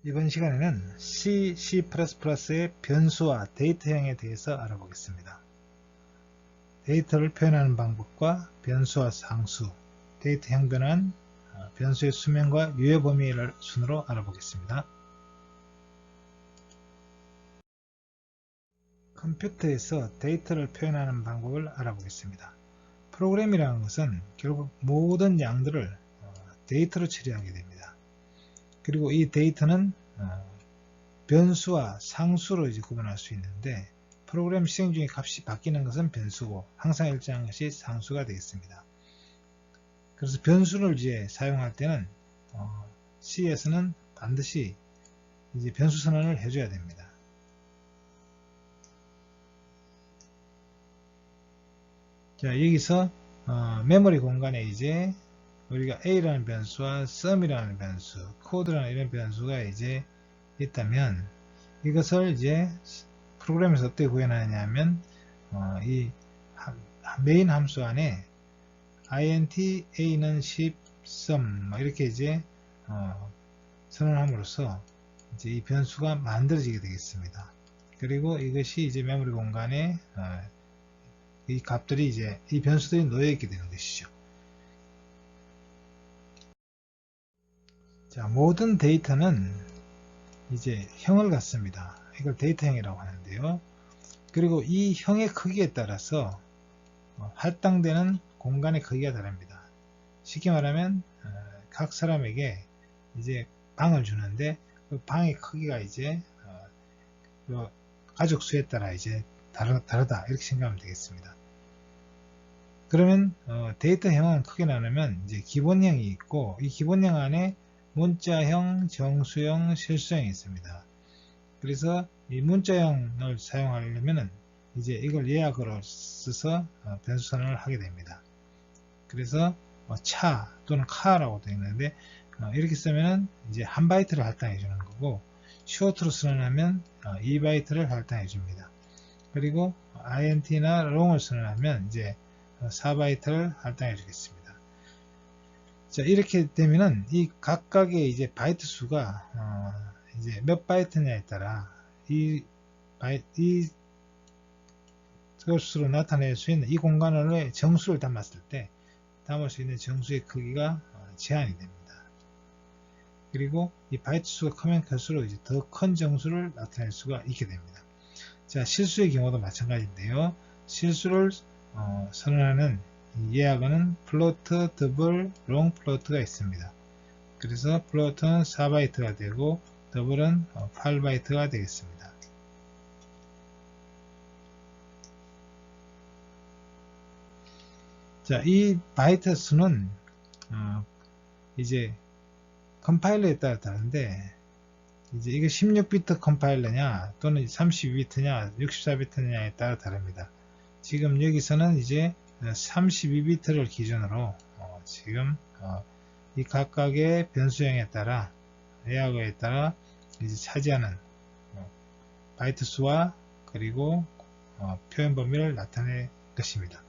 이번 시간에는 C, C++의 변수와 데이터형에 대해서 알아보겠습니다. 데이터를 표현하는 방법과 변수와 상수, 데이터형 변환, 변수의 수명과 유효 범위를 순으로 알아보겠습니다. 컴퓨터에서 데이터를 표현하는 방법을 알아보겠습니다. 프로그램이라는 것은 결국 모든 양들을 데이터로 처리하게 됩니다. 그리고 이 데이터는 변수와 상수로 이제 구분할 수 있는데, 프로그램 실행 중에 값이 바뀌는 것은 변수고 항상 일정한 것이 상수가 되겠습니다. 그래서 변수를 이제 사용할 때는 C에서는 반드시 이제 변수 선언을 해줘야 됩니다. 자, 여기서 메모리 공간에 이제 우리가 A라는 변수와 sum이라는 변수, code라는 이런 변수가 이제 있다면, 이것을 이제 프로그램에서 어떻게 구현하느냐 하면 이 메인 함수 안에 int a는 10 sum 이렇게 이제 선언함으로써 이제 이 변수가 만들어지게 되겠습니다. 그리고 이것이 이제 메모리 공간에 이 값들이 이제 이 변수들이 놓여 있게 되는 것이죠. 자, 모든 데이터는 이제 형을 갖습니다. 이걸 데이터형이라고 하는데요. 그리고 이 형의 크기에 따라서 할당되는 공간의 크기가 다릅니다. 쉽게 말하면 각 사람에게 이제 방을 주는데 그 방의 크기가 이제 가족 수에 따라 이제 다르다 이렇게 생각하면 되겠습니다. 그러면 데이터형은 크게 나누면 이제 기본형이 있고, 이 기본형 안에 문자형, 정수형, 실수형이 있습니다. 그래서 이 문자형을 사용하려면 이제 이걸 예약으로 써서 변수 선언을 하게 됩니다. 그래서 차 또는 카라고 되어 있는데 이렇게 쓰면은 이제 1바이트를 할당해 주는 거고, short로 선언하면 2바이트를 할당해 줍니다. 그리고 int나 long을 선언하면 이제 4바이트를 할당해 주겠습니다. 자, 이렇게 되면은 이 각각의 이제 바이트 수가 이제 몇 바이트냐에 따라 것으로 나타낼 수 있는 이 공간을 정수를 담았을 때 담을 수 있는 정수의 크기가 제한이 됩니다. 그리고 이 바이트 수가 크면 클수록 이제 더 큰 정수를 나타낼 수가 있게 됩니다. 자, 실수의 경우도 마찬가지인데요. 실수를 선언하는 예약어는 플로트, 더블, 롱 플로트가 있습니다. 그래서 플로트는 4바이트가 되고 더블은 8바이트가 되겠습니다. 자, 이 바이트 수는 이제 컴파일러에 따라 다른데, 이제 이게 16비트 컴파일러냐 또는 32비트냐 64비트냐에 따라 다릅니다. 지금 여기서는 이제 32비트를 기준으로 지금 이 각각의 변수형에 따라 예약어에 따라 이제 차지하는 바이트 수와 그리고 표현 범위를 나타낼 것입니다.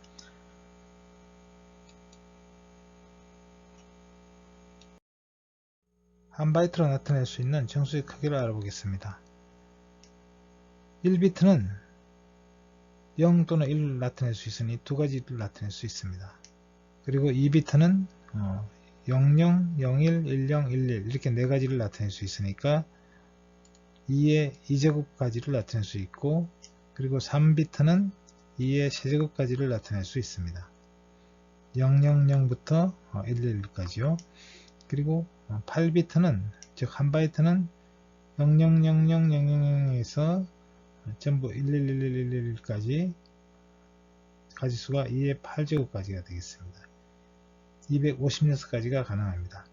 한 바이트로 나타낼 수 있는 정수의 크기를 알아보겠습니다. 1비트는 0 또는 1을 나타낼 수 있으니 두 가지를 나타낼 수 있습니다. 그리고 2비트는 00, 01, 10, 11 이렇게 네 가지를 나타낼 수 있으니까 2의 2제곱까지를 나타낼 수 있고, 그리고 3비트는 2의 세제곱까지를 나타낼 수 있습니다. 000부터 111까지요. 그리고 8비트는 즉 1바이트는 000000에서 전부 11111까지 가지수가 2의 8제곱까지가 되겠습니다. 256가지가 가능합니다.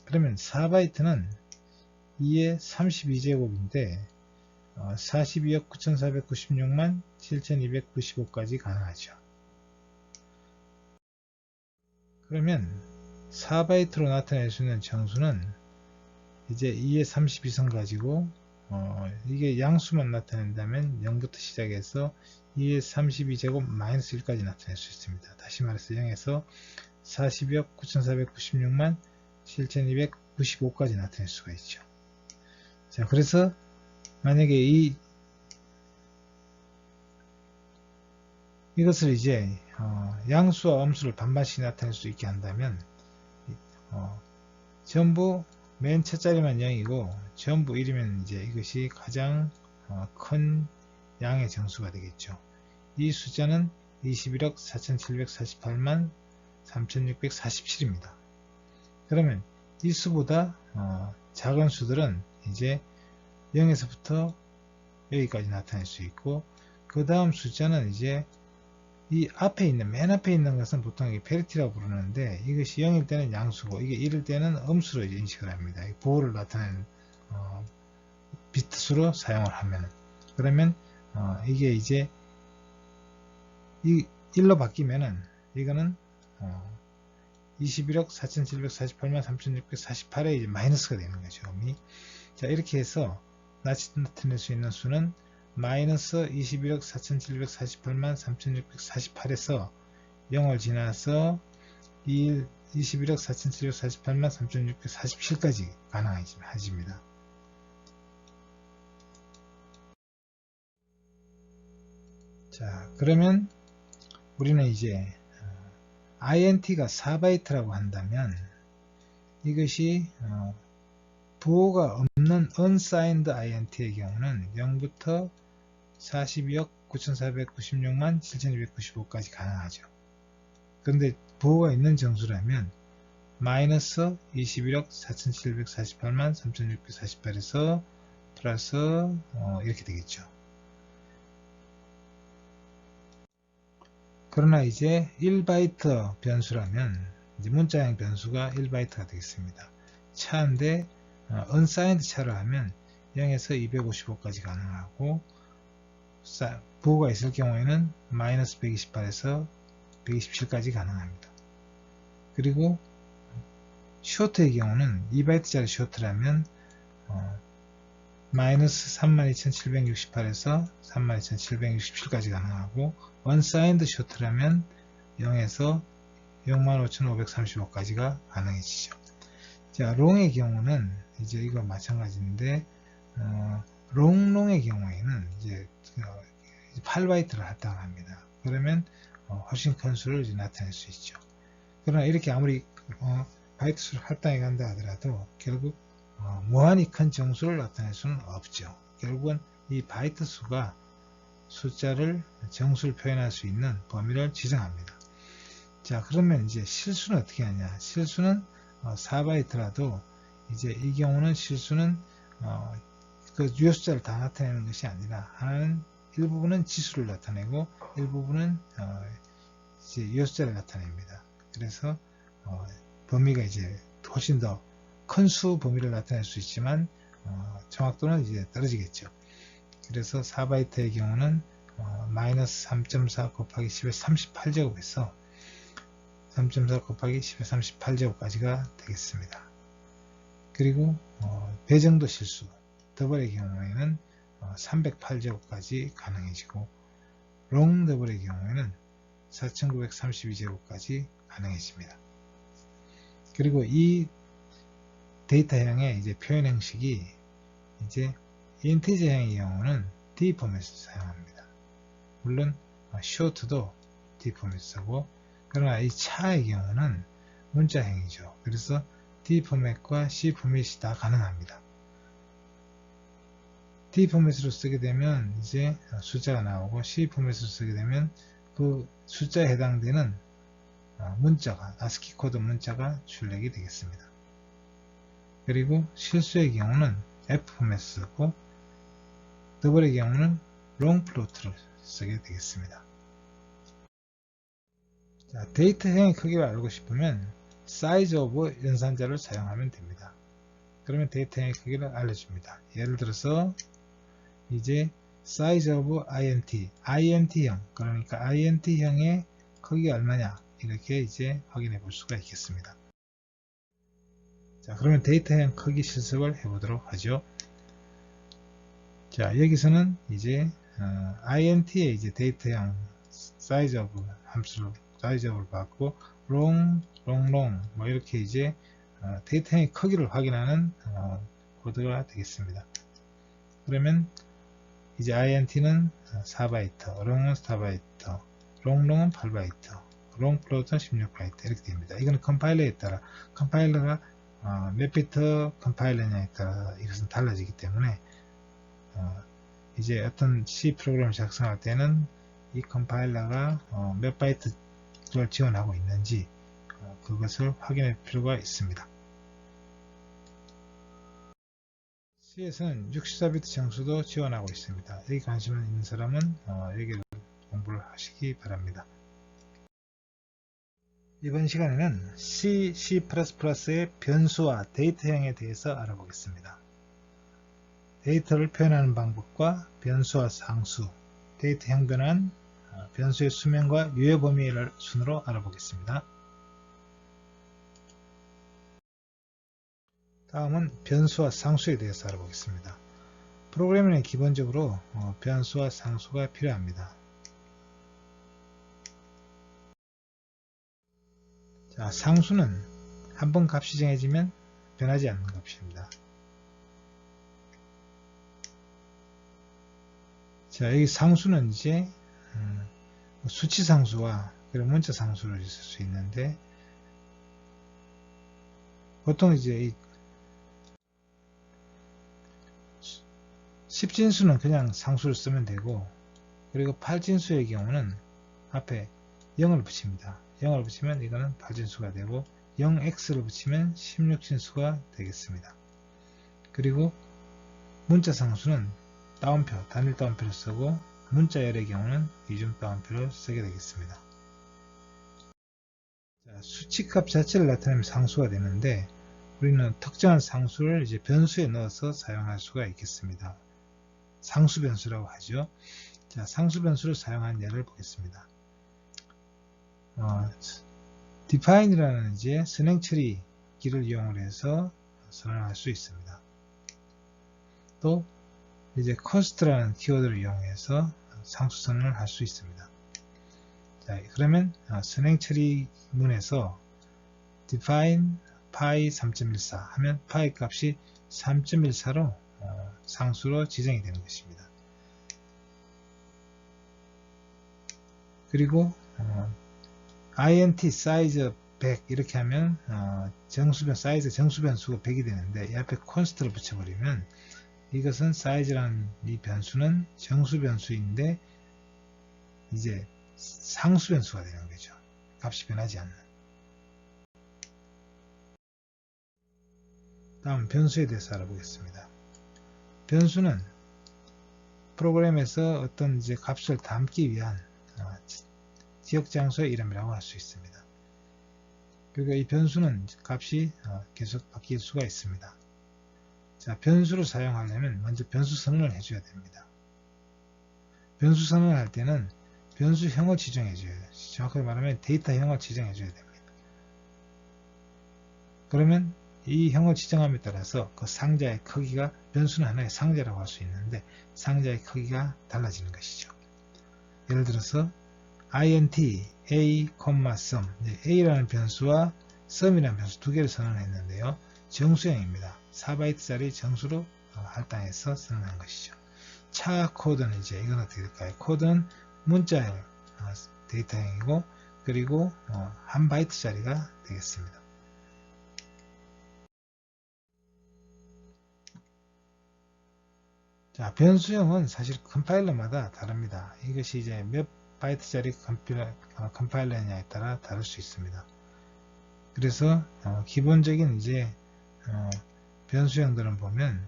그러면 4바이트는 2의 32제곱인데 42억 9496만 7295까지 가능하죠. 그러면 4바이트로 나타낼 수 있는 정수는 이제 2의 32성 가지고 이게 양수만 나타낸다면 0부터 시작해서 2의 32제곱 마이너스 1까지 나타낼 수 있습니다. 다시 말해서 0에서 42억 9496만 7295까지 나타낼 수가 있죠. 자, 그래서 만약에 이것을 이제 양수와 음수를 반반씩 나타낼 수 있게 한다면 전부 맨 첫 자리만 0이고 전부 1이면 이제 이것이 가장 큰 양의 정수가 되겠죠. 이 숫자는 21억 4748만 3647입니다. 그러면 이 수보다 작은 수들은 이제 0에서부터 여기까지 나타낼 수 있고, 그 다음 숫자는 이제 이 앞에 있는, 맨 앞에 있는 것은 보통 페리티라고 부르는데, 이것이 0일 때는 양수고 이게 1일 때는 음수로 이제 인식을 합니다. 부호를 나타내는 비트수로 사용을 하면, 그러면 이게 이제 1로 바뀌면은 이거는 21억 4748만 3648에 이제 마이너스가 되는 거죠. 자, 이렇게 해서 나타낼 수 있는 수는 마이너스 21억 4748만 3648에서 0을 지나서 21억 4748만 3647까지 가능해집니다. 자, 그러면 우리는 이제 int가 4바이트라고 한다면 이것이 부호가 없는 unsigned int의 경우는 0부터 42억 9496만 7295까지 가능하죠. 그런데 부호가 있는 정수라면 마이너스 21억 4748만 3648에서 플러스 이렇게 되겠죠. 그러나 이제 1바이트 변수라면 이제 문자형 변수가 1바이트가 되겠습니다. 차인데 unsigned 차로 하면 0에서 255까지 가능하고, 부호가 있을 경우에는 마이너스 128에서 127까지 가능합니다. 그리고 쇼트의 경우는 2바이트짜리 쇼트라면 마이너스 32,768에서 32,767까지 가능하고, unsigned 쇼트라면 0에서 65,535까지가 가능해지죠. 자, 롱의 경우는 이제 이거 마찬가지인데, 롱의 경우에는 이제 8바이트를 할당합니다. 그러면 훨씬 큰 수를 이제 나타낼 수 있죠. 그러나 이렇게 아무리 바이트 수를 할당해 간다 하더라도 결국 무한히 큰 정수를 나타낼 수는 없죠. 결국은 이 바이트 수가 숫자를 정수를 표현할 수 있는 범위를 지정합니다. 자, 그러면 이제 실수는 어떻게 하냐? 실수는 4바이트라도 이제 이 경우는 실수는 그 유효 숫자를 다 나타내는 것이 아니라 하나는 일부분은 지수를 나타내고 일부분은 이제 유효 숫자를 나타냅니다. 그래서 범위가 이제 훨씬 더 큰 수 범위를 나타낼 수 있지만 정확도는 이제 떨어지겠죠. 그래서 4바이트의 경우는 마이너스 3.4 곱하기 10의 38제곱에서 3.4 곱하기 10의 38제곱까지가 되겠습니다. 그리고 배정도 실수 더블의 경우에는 308제곱까지 가능해지고, 롱 더블의 경우에는 4932제곱까지 가능해집니다. 그리고 이 데이터형의 이제 표현 형식이 이제 인티저형의 경우는 D 포맷을 사용합니다. 물론 쇼트도 D 포맷을 쓰고, 그러나 이 차의 경우는 문자형이죠. 그래서 D 포맷과 C 포맷이 다 가능합니다. D 포맷으로 쓰게 되면 이제 숫자가 나오고, C 포맷으로 쓰게 되면 그 숫자에 해당되는 문자가, ASCII 코드 문자가 출력이 되겠습니다. 그리고 실수의 경우는 F 포맷을 쓰고, 더블의 경우는 롱 플로트를 쓰게 되겠습니다. 자, 데이터형의 크기를 알고 싶으면 size of 연산자를 사용하면 됩니다. 그러면 데이터형의 크기를 알려줍니다. 예를 들어서 이제 size of int형, 그러니까 int형의 크기가 얼마냐, 이렇게 이제 확인해 볼 수가 있겠습니다. 자, 그러면 데이터형 크기 실습을 해보도록 하죠. 자, 여기서는 이제 int의 이제 데이터형 size of 함수로 size of를 받고, long 뭐 이렇게 이제 데이터형의 크기를 확인하는 코드가 되겠습니다. 그러면 이제 int는 4바이트, 롱은 4바이트, 롱은 8바이트, 롱플로트는 16바이트 이렇게 됩니다. 이거는 컴파일러에 따라 컴파일러가 몇 비트 컴파일러냐에 따라 이것은 달라지기 때문에 이제 어떤 C 프로그램을 작성할 때는 이 컴파일러가 몇 바이트를 지원하고 있는지 그것을 확인할 필요가 있습니다. C에서는 64비트 정수도 지원하고 있습니다. 여기 관심 있는 사람은 여기를 공부를 하시기 바랍니다. 이번 시간에는 C, C++의 변수와 데이터형에 대해서 알아보겠습니다. 데이터를 표현하는 방법과 변수와 상수, 데이터형 변환, 변수의 수명과 유효 범위를 순으로 알아보겠습니다. 다음은 변수와 상수에 대해서 알아보겠습니다. 프로그래밍은 기본적으로 변수와 상수가 필요합니다. 자, 상수는 한번 값이 정해지면 변하지 않는 값입니다. 자, 여기 상수는 이제 수치 상수와 그리고 문자 상수를 있을 수 있는데 보통 이제 10진수는 그냥 상수를 쓰면 되고 그리고 8진수의 경우는 앞에 0을 붙입니다. 0을 붙이면 이거는 8진수가 되고 0x를 붙이면 16진수가 되겠습니다. 그리고 문자 상수는 따옴표, 단일 따옴표를 쓰고 문자열의 경우는 이중 따옴표를 쓰게 되겠습니다. 자, 수치값 자체를 나타내면 상수가 되는데 우리는 특정한 상수를 이제 변수에 넣어서 사용할 수가 있겠습니다. 상수 변수라고 하죠. 자, 상수 변수를 사용한 예를 보겠습니다. define이라는 이제 선행 처리기를 이용을 해서 선언할 수 있습니다. 또 이제 cost라는 키워드를 이용해서 상수 선언을 할 수 있습니다. 자, 그러면 선행 처리문에서 define pi 3.14 하면 pi 값이 3.14로 상수로 지정이 되는 것입니다. 그리고 int size 100 이렇게 하면 정수변 사이즈 정수변수가 100이 되는데 이 앞에 const를 붙여버리면 이것은 size라는 이 변수는 정수변수인데 이제 상수변수가 되는 거죠. 값이 변하지 않는. 다음 변수에 대해서 알아보겠습니다. 변수는 프로그램에서 어떤 이제 값을 담기 위한 지역장소의 이름이라고 할 수 있습니다. 그리고 이 변수는 값이 계속 바뀔 수가 있습니다. 자, 변수를 사용하려면 먼저 변수 선언을 해줘야 됩니다. 변수 선언을 할 때는 변수형을 지정해줘야 돼요. 정확하게 말하면 데이터형을 지정해줘야 됩니다. 그러면 이 형을 지정함에 따라서 그 상자의 크기가 변수는 하나의 상자라고 할 수 있는데 상자의 크기가 달라지는 것이죠. 예를 들어서 int a, sum a라는 변수와 sum이라는 변수 두 개를 선언했는데요. 정수형입니다. 4바이트짜리 정수로 할당해서 선언한 것이죠. 차 코드는 이제 이건 어떻게 될까요? 코드는 문자형 데이터형이고 그리고 1바이트짜리가 되겠습니다. 자, 변수형은 사실 컴파일러마다 다릅니다. 이것이 이제 몇 바이트짜리 컴파일러냐에 따라 다를 수 있습니다. 그래서 기본적인 이제 변수형들은 보면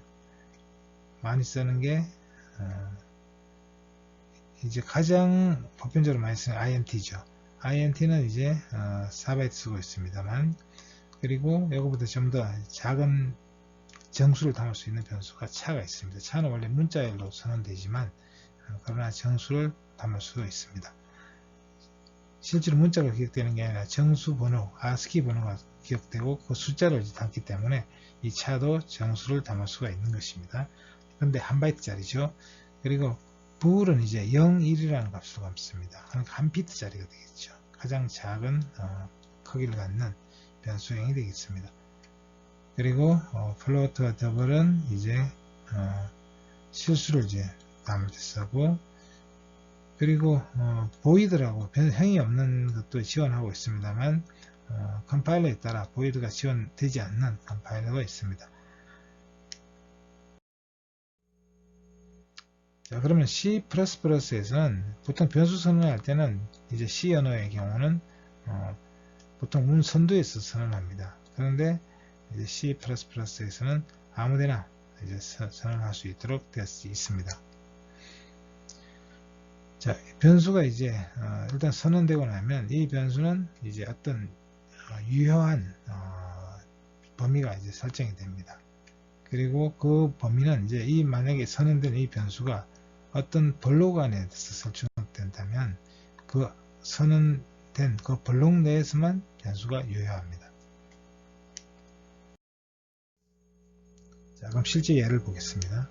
많이 쓰는 게 이제 가장 보편적으로 많이 쓰는 int죠. int는 이제 4바이트 쓰고 있습니다만 그리고 이거보다 좀 더 작은 정수를 담을 수 있는 변수가 차가 있습니다. 차는 원래 문자열로 선언되지만 그러나 정수를 담을 수도 있습니다. 실제로 문자가 기억되는 게 아니라 정수 번호, ASCII 번호가 기억되고 그 숫자를 담기 때문에 이 차도 정수를 담을 수가 있는 것입니다. 그런데 1바이트짜리죠. 그리고 bool은 이제 0, 1이라는 값으로 담습니다. 그러니까 1비트짜리가 되겠죠. 가장 작은 크기를 갖는 변수형이 되겠습니다. 그리고 플로트와 더블은 이제 실수를 이제 담을 때 쓰고, 그리고 보이드라고 형이 없는 것도 지원하고 있습니다만 컴파일러에 따라 보이드가 지원되지 않는 컴파일러가 있습니다. 자, 그러면 C++에서는 보통 변수 선언할 때는 이제 C 언어의 경우는 보통 문 선두에서 선언합니다. 그런데 이제 C++에서는 아무데나 이제 선언할 수 있도록 되어 있습니다. 자, 변수가 이제 일단 선언되고 나면 이 변수는 이제 어떤 유효한 범위가 이제 설정이 됩니다. 그리고 그 범위는 이제 만약에 선언된 이 변수가 어떤 블록 안에서 설정된다면 그 선언된 그 블록 내에서만 변수가 유효합니다. 자, 그럼 실제 예를 보겠습니다.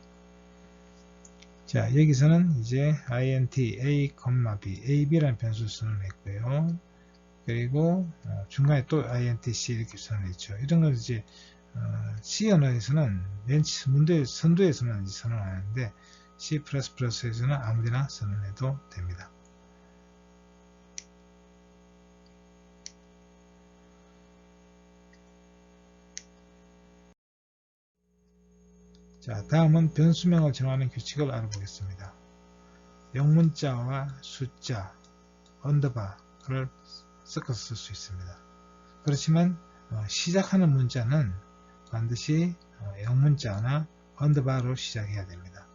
자, 여기서는 이제 int a, b, ab라는 변수를 선언했고요. 그리고 중간에 또 int c 이렇게 선언했죠. 이런 걸 이제 C 언어에서는 맨 선두에서만 이제 선언하는데 C++에서는 아무데나 선언해도 됩니다. 자, 다음은 변수명을 정하는 규칙을 알아보겠습니다. 영문자와 숫자, 언더바를 섞어서 쓸 수 있습니다. 그렇지만 시작하는 문자는 반드시 영문자나 언더바로 시작해야 됩니다.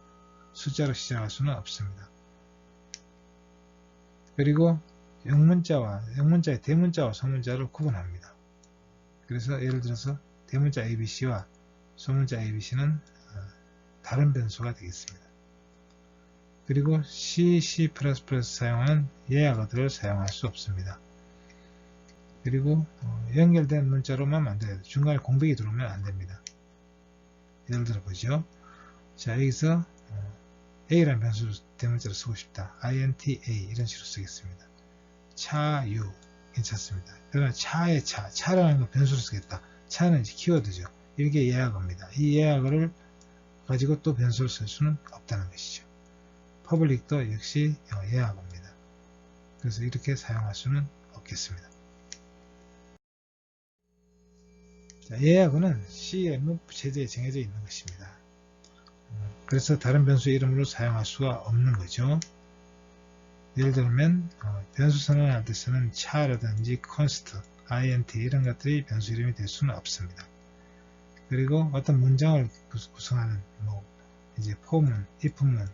숫자로 시작할 수는 없습니다. 그리고 영문자의 대문자와 소문자를 구분합니다. 그래서 예를 들어서 대문자 ABC와 소문자 ABC는 다른 변수가 되겠습니다. 그리고 C++ 사용하는 예약어들을 사용할 수 없습니다. 그리고 연결된 문자로만 만들어야 돼요. 중간에 공백이 들어오면 안됩니다. 예를 들어 보죠. 자, 여기서 A라는 변수 대문자로 쓰고 싶다. int A 이런 식으로 쓰겠습니다. 차유 괜찮습니다. 그러나 차라는 거 변수로 쓰겠다. 차는 이제 키워드죠. 이게 예약어입니다. 이 예약어를 가지고 또 변수를 쓸 수는 없다는 것이죠. 퍼블릭도 역시 예약어입니다. 그래서 이렇게 사용할 수는 없겠습니다. 자, 예약어는 C의 문법 체제에 정해져 있는 것입니다. 그래서 다른 변수 이름으로 사용할 수가 없는 거죠. 예를 들면 변수 선언할 때 쓰는 차라든지 const, int 이런 것들이 변수 이름이 될 수는 없습니다. 그리고 어떤 문장을 구성하는 이제 for문, if문,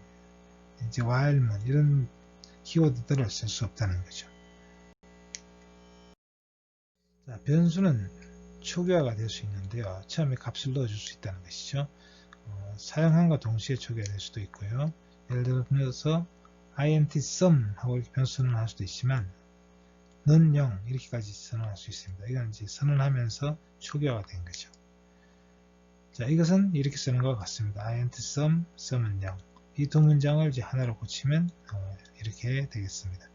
이제 while문 이런 키워드들을 쓸 수 없다는 거죠. 자, 변수는 초기화가 될 수 있는데요. 처음에 값을 넣어줄 수 있다는 것이죠. 사용함과 동시에 초기화될 수도 있고요. 예를 들어서 int sum 하고 이렇게 변수 선언할 수도 있지만 는 0 이렇게까지 선언할 수 있습니다. 이건 이제 선언하면서 초기화가 된 거죠. 자, 이것은 이렇게 쓰는 것 같습니다. int sum, sum은 0. 이 두 문장을 이제 하나로 고치면 이렇게 되겠습니다.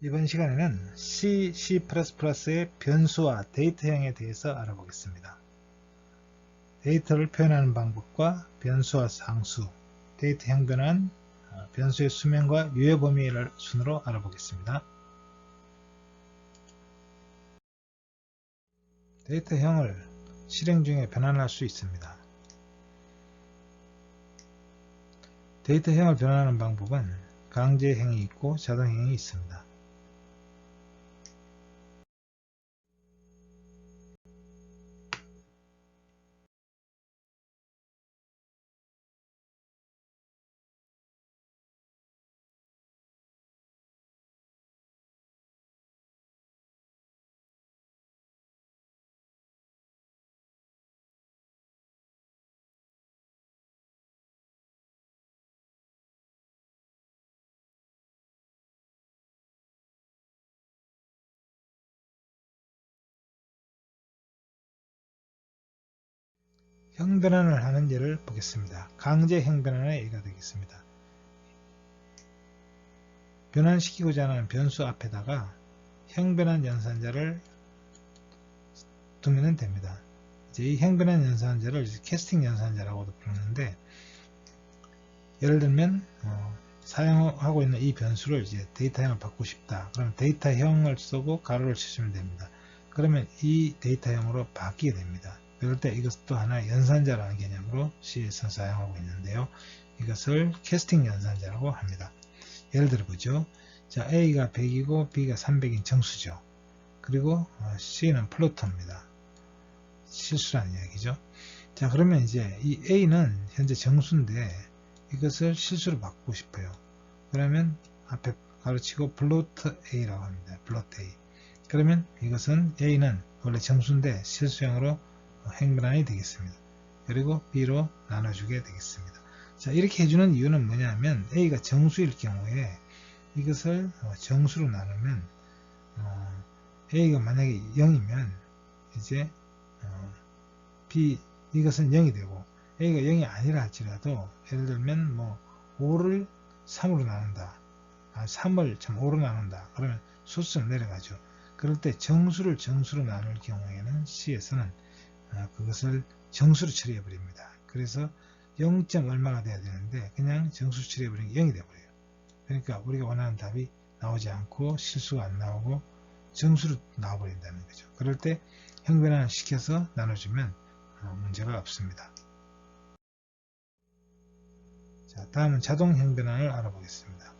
이번 시간에는 C++의 변수와 데이터형에 대해서 알아보겠습니다. 데이터를 표현하는 방법과 변수와 상수, 데이터형 변환, 변수의 수명과 유효 범위를 순으로 알아보겠습니다. 데이터형을 실행 중에 변환할 수 있습니다. 데이터형을 변환하는 방법은 강제형이 있고 자동형이 있습니다. 형 변환을 하는 예를 보겠습니다. 강제 형 변환의 예가 되겠습니다. 변환시키고자 하는 변수 앞에다가 형 변환 연산자를 두면 됩니다. 이제 이 행변한 연산자를 캐스팅 연산자라고도 부르는데, 예를 들면 사용하고 있는 이 변수를 이제 데이터형을 바꾸고 싶다. 그러면 데이터형을 쓰고 가로를 치시면 됩니다. 그러면 이 데이터형으로 바뀌게 됩니다. 그럴 때 이것도 하나의 연산자라는 개념으로 C에서 사용하고 있는데요. 이것을 캐스팅 연산자라고 합니다. 예를 들어 보죠. 자, A가 100이고 B가 300인 정수죠. 그리고 C는 플로터입니다. 실수라는 이야기죠. 자, 그러면 이제 이 A는 현재 정수인데 이것을 실수로 바꾸고 싶어요. 그러면 앞에 가로치고 플로트 A라고 합니다. 플로트 A. 그러면 이것은 A는 원래 정수인데 실수형으로 행변환이 되겠습니다. 그리고 B로 나눠주게 되겠습니다. 자, 이렇게 해주는 이유는 뭐냐면 A가 정수일 경우에 이것을 정수로 나누면 A가 만약에 0이면 이제 B 이것은 0이 되고 A가 0이 아니라 할지라도 예를 들면 5를 3으로 나눈다. 3을 5로 나눈다. 그러면 수수는 내려가죠. 그럴 때 정수를 정수로 나눌 경우에는 C에서는 그것을 정수로 처리해 버립니다. 그래서 0. 얼마가 돼야 되는데 그냥 정수로 처리해 버리면 0이 돼 버려요. 그러니까 우리가 원하는 답이 나오지 않고 실수가 안 나오고 정수로 나와 버린다는 거죠. 그럴 때 행변환을 시켜서 나눠주면 문제가 없습니다. 자, 다음은 자동 행변환을 알아보겠습니다.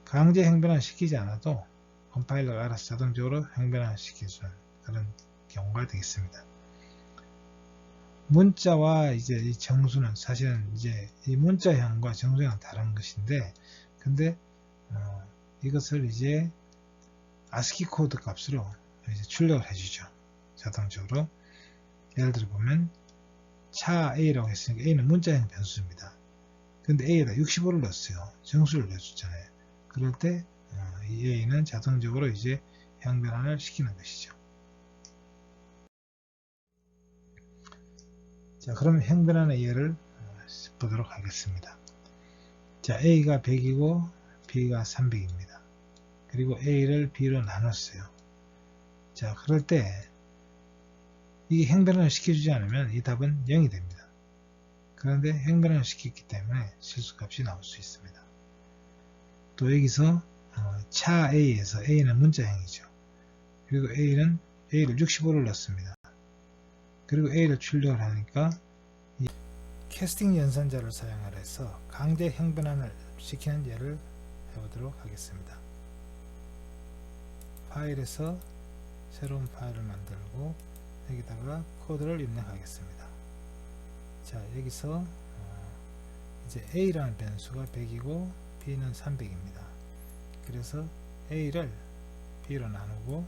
강제 행변환 시키지 않아도 컴파일러가 알아서 자동적으로 행변환 시켜주는 그런 경우가 되겠습니다. 문자와 이제 이 정수는 사실은 이제 이 문자형과 정수형은 다른 것인데, 근데 이것을 이제 ASCII 코드 값으로 이제 출력을 해주죠. 자동적으로. 예를 들어 보면 차 A라고 했으니까 A는 문자형 변수입니다. 근데 A에다 65를 넣었어요. 정수를 넣어줬잖아요. 그럴 때 이 A는 자동적으로 이제 행변환을 시키는 것이죠. 자, 그럼 행변환의 예를 보도록 하겠습니다. 자, A가 100이고 B가 300입니다. 그리고 A를 B로 나눴어요. 자, 그럴 때 이게 행변환을 시켜주지 않으면 이 답은 0이 됩니다. 그런데 행변환을 시켰기 때문에 실수값이 나올 수 있습니다. 또 여기서 차 A에서 A는 문자형이죠. 그리고 A를 65를 넣습니다. 그리고 A를 출력을 하니까 이 캐스팅 연산자를 사용하라 해서 강제 행변환을 시키는 예를 해보도록 하겠습니다. 파일에서 새로운 파일을 만들고 여기다가 코드를 입력하겠습니다. 자, 여기서 이제 A라는 변수가 100이고 B는 300입니다. 그래서 A를 B로 나누고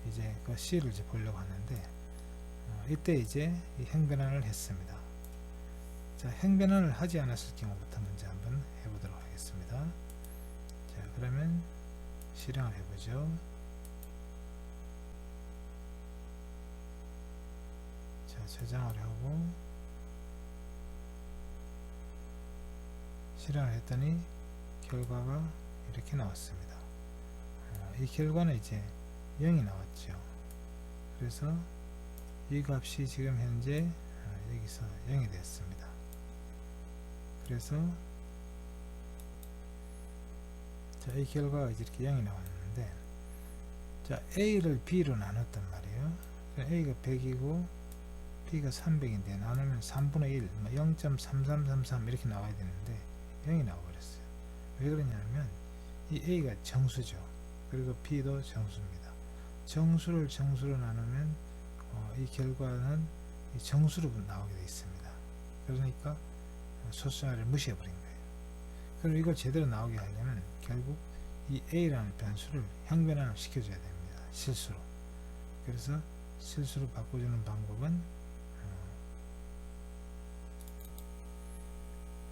이제 그 C를 이제 보려고 하는데 이때 이제 이 행변환을 했습니다. 자, 행변환을 하지 않았을 경우부터 먼저 한번 해보도록 하겠습니다. 자, 그러면 실행을 해보죠. 자, 저장을 하고 실행을 했더니 결과가 이렇게 나왔습니다. 이 결과는 이제 0이 나왔죠. 그래서 이 값이 지금 현재 여기서 0이 됐습니다. 그래서 자, 이 결과가 이렇게 0이 나왔는데, 자, A를 B로 나눴단 말이에요. A가 100이고 B가 300인데 나누면 3분의 1, 0.3333 이렇게 나와야 되는데 0이 나와버렸어요. 왜 그러냐면 이 A가 정수죠. 그리고 B도 정수입니다. 정수를 정수로 나누면 이 결과는 이 정수로 나오게 되어 있습니다. 그러니까 소수화를 무시해버린 거예요. 그리고 이걸 제대로 나오게 하려면 결국 이 A라는 변수를 행변환을 시켜줘야 됩니다. 실수로. 그래서 실수로 바꿔주는 방법은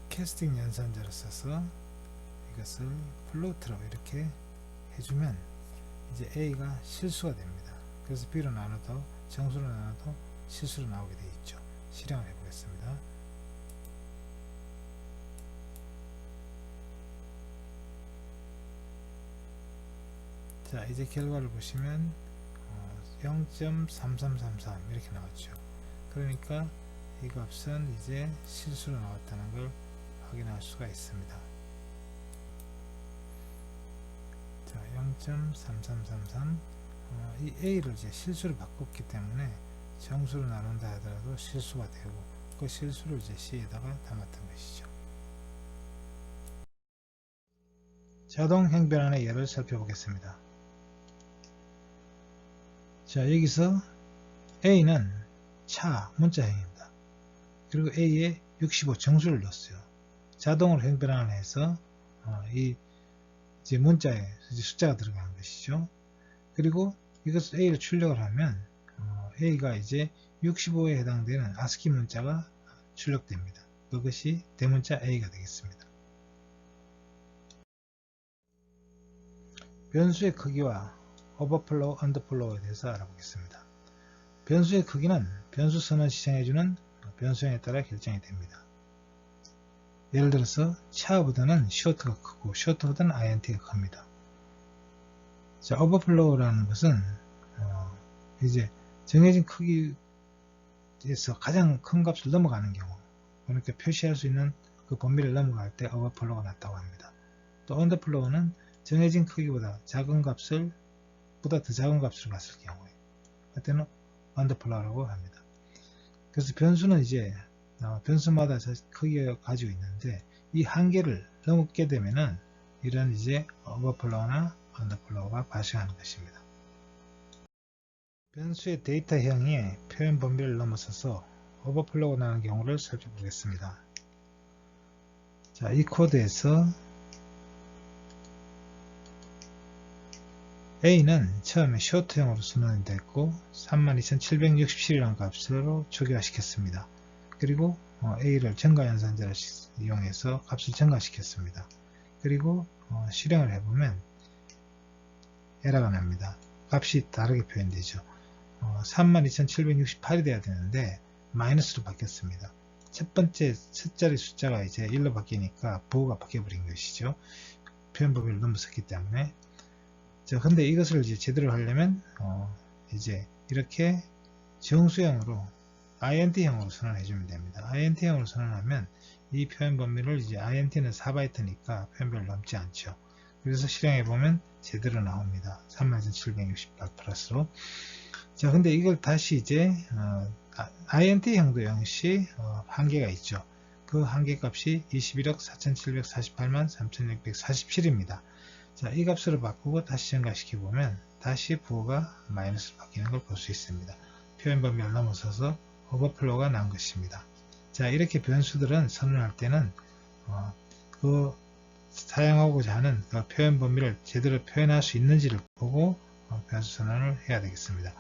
캐스팅 연산자를 써서 이것을 플로트로 이렇게 해주면 이제 A가 실수가 됩니다. 그래서 B로 나눠도 정수로 나눠도 실수로 나오게 되어 있죠. 실행을 해보겠습니다. 자, 이제 결과를 보시면 0.3333 이렇게 나왔죠. 그러니까 이 값은 이제 실수로 나왔다는 걸 확인할 수가 있습니다. 자, 0.3333 이 A를 이제 실수로 바꿨기 때문에 정수로 나눈다 하더라도 실수가 되고 그 실수를 이제 C에다가 담았던 것이죠. 자동 행변환의 예를 살펴보겠습니다. 자, 여기서 A는 차 문자형입니다. 그리고 A에 65 정수를 넣었어요. 자동으로 행변환을 해서 이 이제 문자에 이제 숫자가 들어가는 것이죠. 그리고 이것을 A로 출력을 하면 A가 이제 65에 해당되는 ASCII 문자가 출력됩니다. 그것이 대문자 A가 되겠습니다. 변수의 크기와 오버플로우, 언더플로우에 대해서 알아보겠습니다. 변수의 크기는 변수 선을 지정해주는 변수형에 따라 결정이 됩니다. 예를 들어서 차보다는 short가 크고 short보다는 int가 큽니다. 자, 오버플로우라는 것은 이제 정해진 크기에서 가장 큰 값을 넘어가는 경우, 그러니까 표시할 수 있는 그 범위를 넘어갈 때 오버플로우가 났다고 합니다. 또 언더플로우는 정해진 크기보다 작은 값을 보다 더 작은 값으로 갔을 경우에 그때는 언더플로우라고 합니다. 그래서 변수는 이제 변수마다 크기가 가지고 있는데 이 한계를 넘게 되면은 이런 이제 오버플로우나 언더플로우가 발생하는 것입니다. 변수의 데이터형이 표현 범위를 넘어서서 오버플로우가 나는 경우를 살펴보겠습니다. 자, 이 코드에서 A는 처음에 short형으로 선언이 됐고 32,767이라는 값으로 초기화시켰습니다. 그리고 A를 증가연산자를 이용해서 값을 증가시켰습니다. 그리고 실행을 해보면 에러가 납니다. 값이 다르게 표현되죠. 32,768이 돼야 되는데 마이너스로 바뀌었습니다. 첫 번째 첫자리 숫자가 이제 1로 바뀌니까 부호가 바뀌어버린 것이죠. 표현 범위를 넘어섰기 때문에. 자, 근데 이것을 이제 제대로 하려면 이제 이렇게 정수형으로 int형으로 선언해 주면 됩니다. int형으로 선언하면 이 표현 범위를 이제 int는 4바이트니까 표현 범위를 넘지 않죠. 그래서 실행해 보면 제대로 나옵니다. 32,768 플러스로. 자, 근데 이걸 다시 이제 int형도 역시 한계가 있죠. 그 한계값이 21억 4,748만 3,647입니다. 자, 이 값으로 바꾸고 다시 증가시켜 보면 다시 부호가 마이너스로 바뀌는 걸 볼 수 있습니다. 표현 범위를 넘어서서 오버플로우가 난 것입니다. 자, 이렇게 변수들은 선언할 때는 그 사용하고자 하는 그 표현 범위를 제대로 표현할 수 있는지를 보고 변수 선언을 해야 되겠습니다.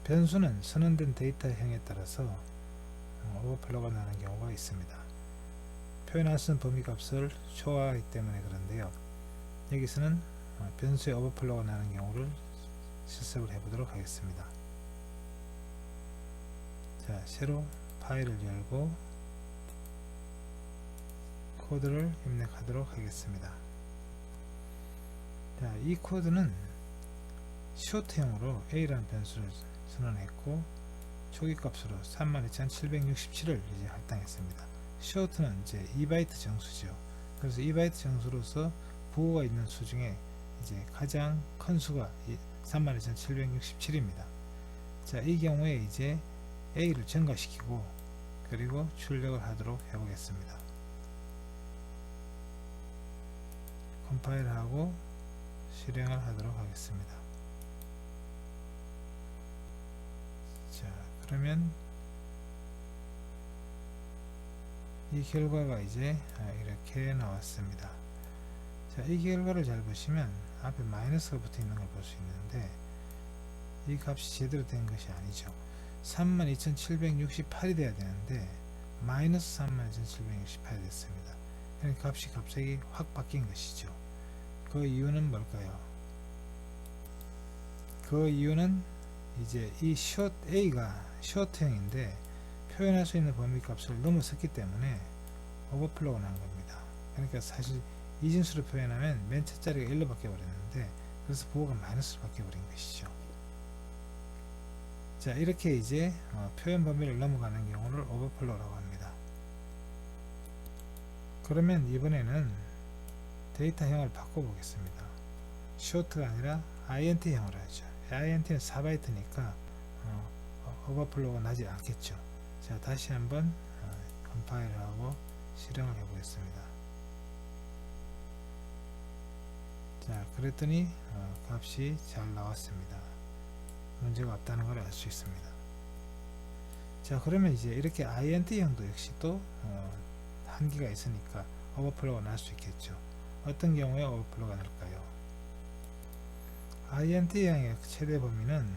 변수는 선언된 데이터형에 따라서 오버플로우가 나는 경우가 있습니다. 표현할 수 있는 범위값을 초과하기 때문에 그런데요. 여기서는 변수의 오버플로우가 나는 경우를 실습을 해보도록 하겠습니다. 자, 새로 파일을 열고 코드를 입력하도록 하겠습니다. 자, 이 코드는 short형으로 A라는 변수를 선언했고 초기값으로 32,767을 이제 할당했습니다. short는 이제 2바이트 정수죠. 그래서 2바이트 정수로서 부호가 있는 수 중에 이제 가장 큰 수가 32,767입니다. 자, 이 경우에 이제 A를 증가시키고 그리고 출력을 하도록 해보겠습니다. 컴파일하고 실행을 하도록 하겠습니다. 자, 그러면 이 결과가 이제 이렇게 나왔습니다. 자, 이 결과를 잘 보시면 앞에 마이너스가 붙어 있는 걸 볼 수 있는데 이 값이 제대로 된 것이 아니죠. 32,768이 돼야 되는데 마이너스 32,768이 됐습니다. 그러니까 값이 갑자기 확 바뀐 것이죠. 그 이유는 뭘까요? 그 이유는 이제 이 A가 short형인데 표현할 수 있는 범위 값을 넘어섰기 때문에 오버플로우가 난 겁니다. 그러니까 사실 이진수로 표현하면 맨 첫 자리가 1로 바뀌어 버렸는데 그래서 보호가 마이너스로 바뀌어버린 것이죠. 자, 이렇게 이제 표현 범위를 넘어가는 경우를 오버플로우라고 합니다. 그러면 이번에는 데이터형을 바꿔보겠습니다. 쇼트가 아니라 int형으로 하죠. int는 4바이트니까 오버플로우가 나지 않겠죠. 자, 다시 한번 컴파일하고 실행을 해보겠습니다. 자, 그랬더니 값이 잘 나왔습니다. 문제가 없다는 걸 알 수 있습니다. 자, 그러면 이제 이렇게 int형도 역시 또 한계가 있으니까 오버플로우가 날 수 있겠죠. 어떤 경우에 오버플로우가 날까요? int형의 최대 범위는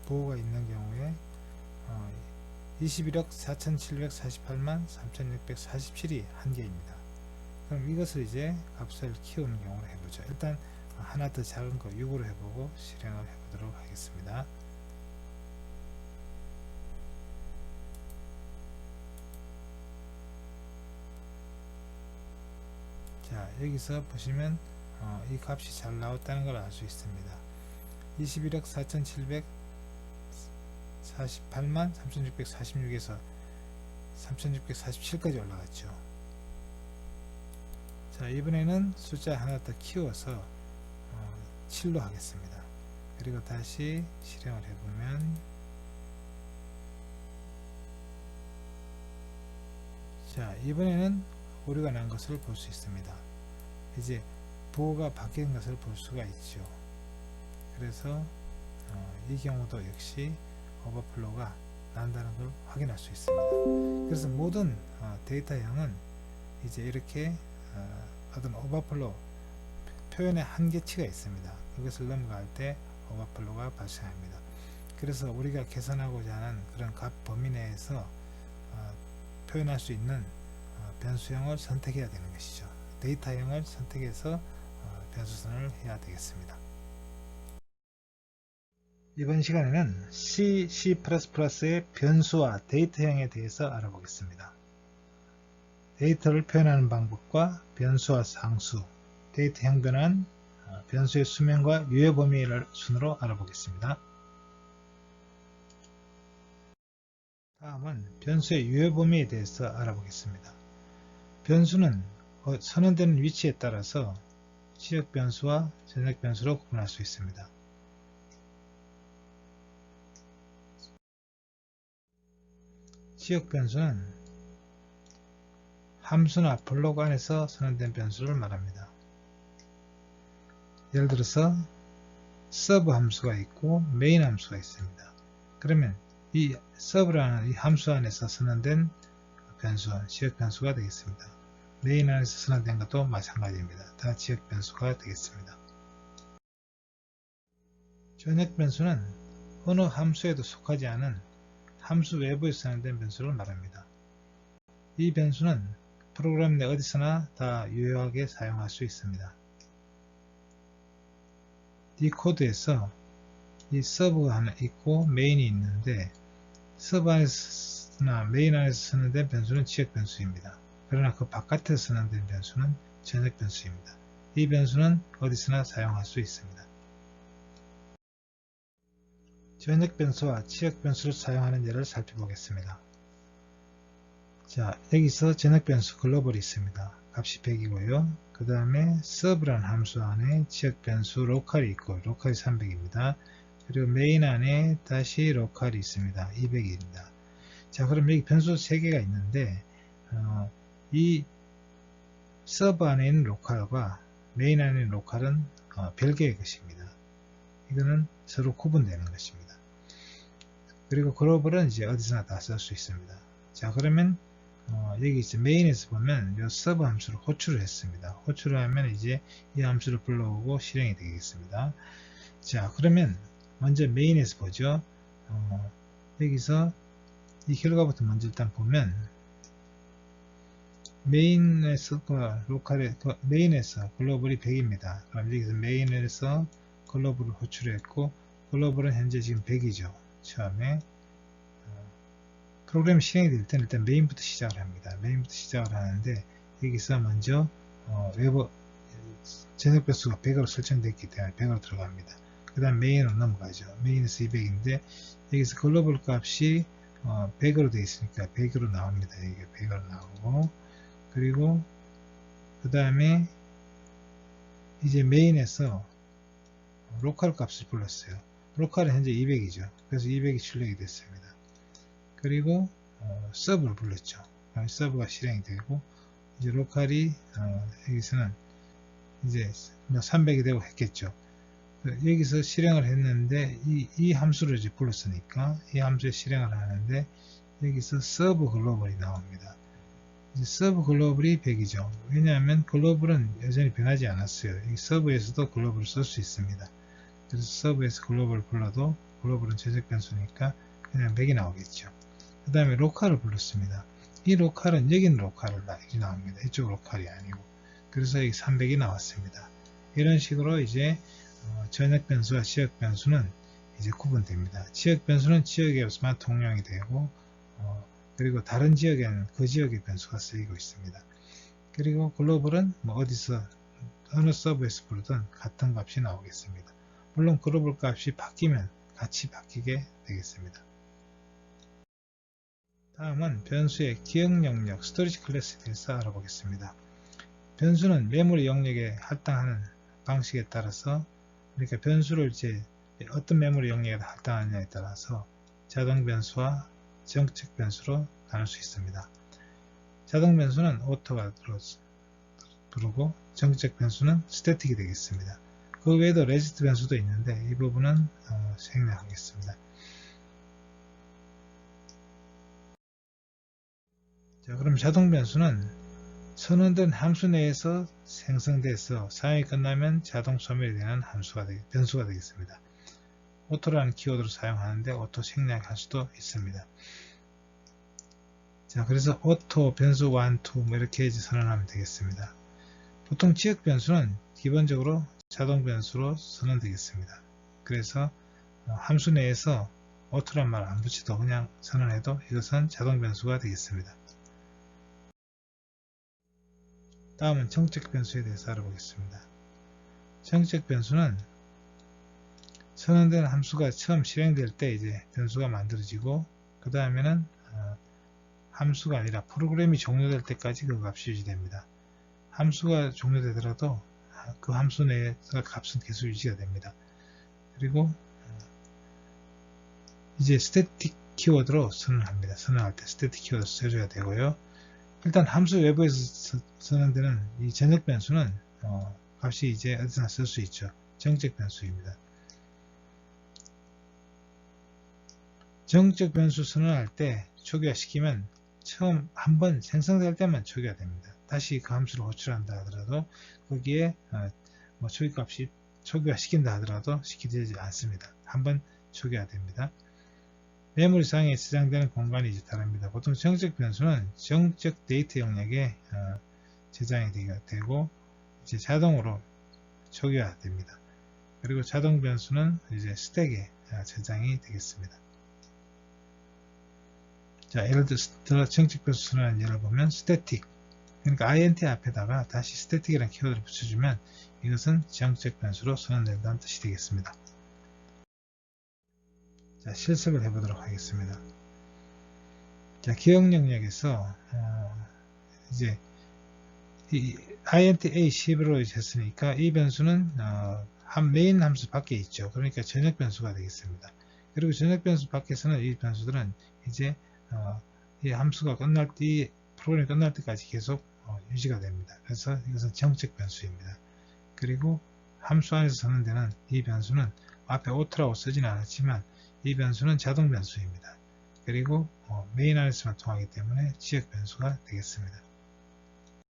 보호가 있는 경우에 21억 4748만 3647이 한계입니다. 그럼 이것을 이제 값을 키우는 경우로 해보죠. 일단 하나 더 작은 거 6으로 해보고 실행을 해보도록 하겠습니다. 자, 여기서 보시면 이 값이 잘 나왔다는 걸 알 수 있습니다. 21억 4748만 3646에서 3647까지 올라갔죠. 자, 이번에는 숫자 하나 더 키워서 7로 하겠습니다. 그리고 다시 실행을 해보면 자, 이번에는 오류가 난 것을 볼 수 있습니다. 이제 보호가 바뀐 것을 볼 수가 있죠. 그래서 이 경우도 역시 오버플로우가 난다는 걸 확인할 수 있습니다. 그래서 모든 데이터형은 이제 이렇게 어떤 오버플로우 표현의 한계치가 있습니다. 그것을 넘어갈 때 오버플로우가 발생합니다. 그래서 우리가 계산하고자 하는 그런 값 범위 내에서 표현할 수 있는 변수형을 선택해야 되는 것이죠. 데이터형을 선택해서 변수선을 해야 되겠습니다. 이번 시간에는 C, C++의 변수와 데이터형에 대해서 알아보겠습니다. 데이터를 표현하는 방법과 변수와 상수, 데이터형 변환, 변수의 수명과 유효 범위를 순으로 알아보겠습니다. 다음은 변수의 유효 범위에 대해서 알아보겠습니다. 변수는 선언되는 위치에 따라서 지역 변수와 전역 변수로 구분할 수 있습니다. 지역 변수는 함수나 블록 안에서 선언된 변수를 말합니다. 예를 들어서 서브 함수가 있고 메인 함수가 있습니다. 그러면 이 서브라는 이 함수 안에서 선언된 변수는 지역 변수가 되겠습니다. 메인 안에서 선언된 것도 마찬가지입니다. 다 지역 변수가 되겠습니다. 전역 변수는 어느 함수에도 속하지 않은 함수 외부에 선언된 변수를 말합니다. 이 변수는 프로그램 내 어디서나 다 유효하게 사용할 수 있습니다. 이 코드에서 이 서브가 하나 있고 메인이 있는데 서브 안에서나 메인 안에서 선언된 변수는 지역 변수입니다. 그러나 그 바깥에서 선언된 변수는 전역 변수입니다. 이 변수는 어디서나 사용할 수 있습니다. 전역 변수와 지역 변수를 사용하는 예를 살펴보겠습니다. 자, 여기서 전역 변수 글로벌이 있습니다. 값이 100이고요. 그 다음에 서브라는 함수 안에 지역 변수 로컬이 있고 로컬이 300입니다. 그리고 메인 안에 다시 로컬이 있습니다. 200입니다. 자, 그럼 여기 변수 3개가 있는데 이 서브 안에 있는 로컬과 메인 안에 있는 로컬은 별개의 것입니다. 이거는 서로 구분되는 것입니다. 그리고 글로벌은 이제 어디서나 다 쓸 수 있습니다. 자, 그러면 여기 이제 메인에서 보면 이 서브 함수를 호출을 했습니다. 호출을 하면 이제 이 함수를 불러오고 실행이 되겠습니다. 자, 그러면 먼저 메인에서 보죠. 여기서 이 결과부터 먼저 일단 보면 메인에서 메인에서 글로벌이 100입니다. 그럼 여기서 메인에서 글로벌을 호출했고 글로벌은 현재 지금 100이죠. 처음에 프로그램 실행이 될 때는 일단 메인부터 시작을 합니다. 메인부터 시작을 하는데 여기서 먼저 외부 전역 변수가 100으로 설정되어 있기 때문에 100으로 들어갑니다. 그 다음 메인으로 넘어가죠. 메인에서 200인데 여기서 글로벌 값이 100으로 되어 있으니까 100으로 나옵니다. 이게 100으로 나오고, 그리고 그 다음에 이제 메인에서 로컬 값을 불렀어요. 로컬은 현재 200이죠. 그래서 200이 출력이 됐습니다. 그리고 서브를 불렀죠. 서브가 실행이 되고, 이제 로컬이 여기서는 이제 300이 되고 했겠죠. 여기서 실행을 했는데 이 함수를 이제 불렀으니까 이 함수에 실행을 하는데 여기서 서브 글로벌이 나옵니다. 이제 서브 글로벌이 100이죠. 왜냐하면 글로벌은 여전히 변하지 않았어요. 이 서브에서도 글로벌을 쓸 수 있습니다. 그래서 서브에서 글로벌을 불러도 글로벌은 전역 변수니까 그냥 100이 나오겠죠. 그 다음에 로컬을 불렀습니다. 이 로컬은 여기는 로컬이 나옵니다. 이쪽 로컬이 아니고. 그래서 여기 300이 나왔습니다. 이런 식으로 이제 전역 변수와 지역 변수는 이제 구분됩니다. 지역 변수는 지역에서만 통용이 되고, 그리고 다른 지역에는 그 지역의 변수가 쓰이고 있습니다. 그리고 글로벌은 뭐 어디서 어느 서브에서 부르든 같은 값이 나오겠습니다. 물론 글로벌 값이 바뀌면 같이 바뀌게 되겠습니다. 다음은 변수의 기억 영역, 스토리지 클래스에 대해서 알아보겠습니다. 변수는 메모리 영역에 할당하는 방식에 따라서, 그러니까 변수를 이제 어떤 메모리 영역에 할당하느냐에 따라서 자동 변수와 정책 변수로 나눌 수 있습니다. 자동 변수는 오토가 부르고 정책 변수는 스태틱이 되겠습니다. 그 외에도 레지스트 변수도 있는데 이 부분은 생략하겠습니다. 자, 그럼 자동 변수는 선언된 함수 내에서 생성돼서 사용이 끝나면 자동 소멸이 되는 변수가 되겠습니다. 오토라는 키워드로 사용하는데 오토 생략할 수도 있습니다. 자, 그래서 오토, 변수 1, 2 뭐 이렇게 이제 선언하면 되겠습니다. 보통 지역 변수는 기본적으로 자동 변수로 선언되겠습니다. 그래서 함수 내에서 오토란 말을 안 붙여도 그냥 선언해도 이것은 자동 변수가 되겠습니다. 다음은 정책 변수에 대해서 알아보겠습니다. 정책 변수는 선언된 함수가 처음 실행될 때 이제 변수가 만들어지고, 그 다음에는 함수가 아니라 프로그램이 종료될 때까지 그 값이 유지됩니다. 함수가 종료되더라도 그 함수 내에서 값은 계속 유지가 됩니다. 그리고 이제 스태틱 키워드로 선언합니다. 선언할 때 스태틱 키워드 써줘야 되고요. 일단 함수 외부에서 선언되는 이 전역 변수는 값이 이제 어디서나 쓸 수 있죠. 정책 변수입니다. 정책 변수 선언할 때 초기화시키면 처음 한번 생성될 때만 초기화 됩니다. 다시 그 함수를 호출한다 하더라도 거기에 뭐 초기값이 초기화시킨다 하더라도 시키지 않습니다. 한번 초기화 됩니다. 메모리상에 저장되는 공간이 이제 다릅니다. 보통 정책 변수는 정책 데이터 영역에 저장이 되고 이제 자동으로 초기화 됩니다. 그리고 자동 변수는 이제 스택에 저장이 되겠습니다. 자, 예를 들어 정책 변수 선언하는 예를 보면 static, 그러니까 int 앞에다가 다시 static이라는 키워드를 붙여주면 이것은 정책 변수로 선언된다는 뜻이 되겠습니다. 자, 실습을 해보도록 하겠습니다. 자, 기억 영역에서 이제 이 int a10으로 했으니까 이 변수는 메인 함수 밖에 있죠. 그러니까 전역 변수가 되겠습니다. 그리고 전역 변수 밖에서는 이 변수들은 이제 이 함수가 끝날 때, 프로그램이 끝날 때까지 계속 유지가 됩니다. 그래서 이것은 정책 변수입니다. 그리고 함수 안에서 선언되는 이 변수는 앞에 오토라고 쓰지는 않았지만 이 변수는 자동 변수입니다. 그리고 메인 안에서만 통하기 때문에 지역 변수가 되겠습니다.